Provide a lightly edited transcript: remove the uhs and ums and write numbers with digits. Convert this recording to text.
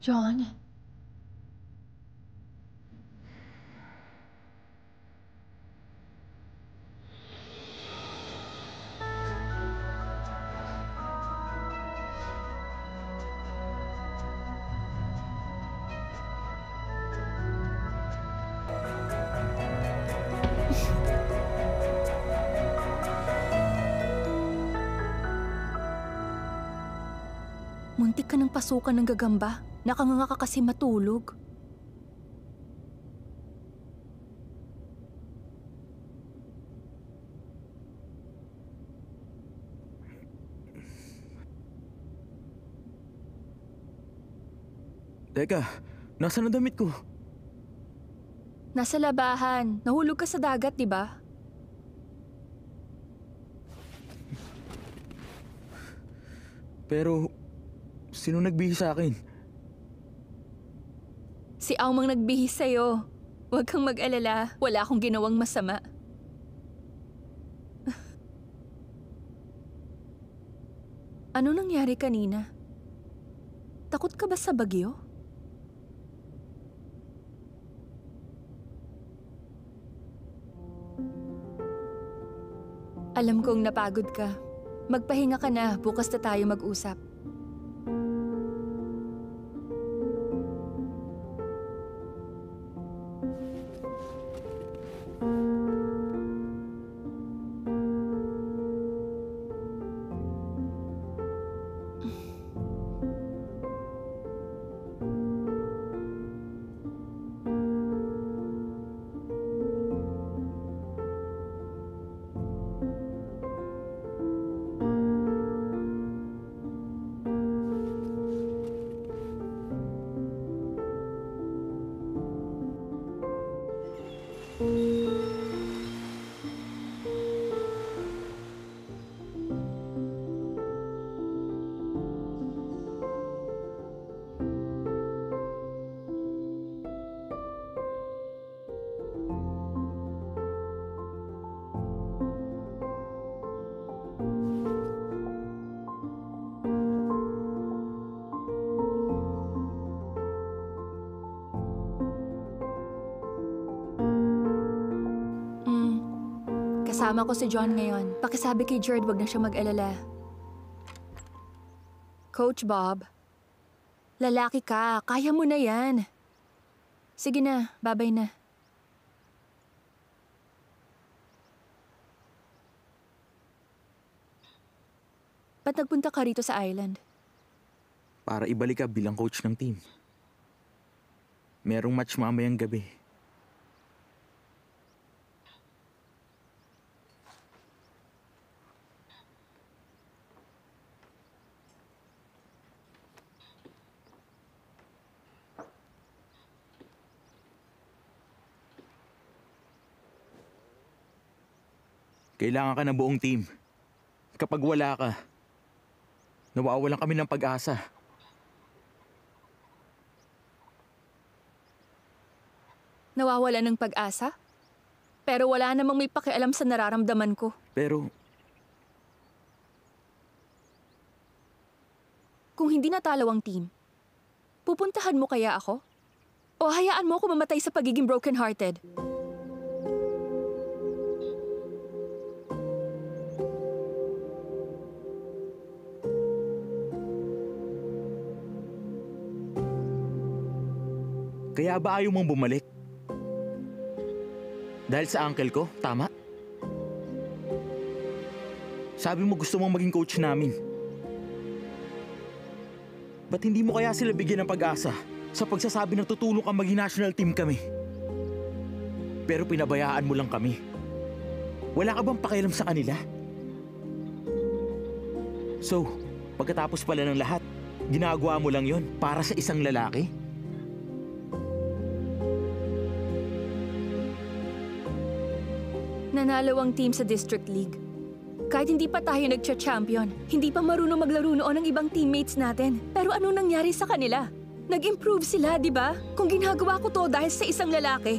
John? Muntik ka ng pasukan ng gagamba. Nakanganga ka kasi matulog. Teka, nasaan ang damit ko? Nasa labahan. Nahulog ka sa dagat, di ba? Pero, sino nagbihis sa akin? Si Aumang nagbihis sa'yo. Huwag kang mag-alala. Wala akong ginawang masama. Ano nangyari kanina? Takot ka ba sa bagyo? Alam kong napagod ka. Magpahinga ka na. Bukas na tayo mag-usap. Kasama ko si John ngayon. Pakisabi kay Jared wag na siya mag-alala. Coach Bob, lalaki ka. Kaya mo na yan. Sige na, babay na. Ba't nagpunta ka rito sa island? Para ibalik ka bilang coach ng team. Merong match mamayang gabi. Kailangan ka ng buong team. Kapag wala ka, nawawalan kami ng pag-asa. Nawawala ng pag-asa? Pero wala namang may pakialam sa nararamdaman ko. Pero, kung hindi natalo ang team, pupuntahan mo kaya ako? O hayaan mo ako mamatay sa pagiging broken-hearted? kaya ba ayaw mong bumalik? Dahil sa uncle ko, tama? Sabi mo gusto mong maging coach namin. Ba't hindi mo kaya sila bigyan ng pag-asa sa pagsasabi na tutulong kang maging national team kami? Pero pinabayaan mo lang kami. Wala ka bang pakialam sa kanila? So, pagkatapos pala ng lahat, ginagawa mo lang yon para sa isang lalaki? Nanalo ang team sa District League. Kahit hindi pa tayo nagcha-champion, hindi pa marunong maglaro noon ng ibang teammates natin. Pero ano nangyari sa kanila? Nag-improve sila, di ba? Kung ginagawa ko to dahil sa isang lalaki,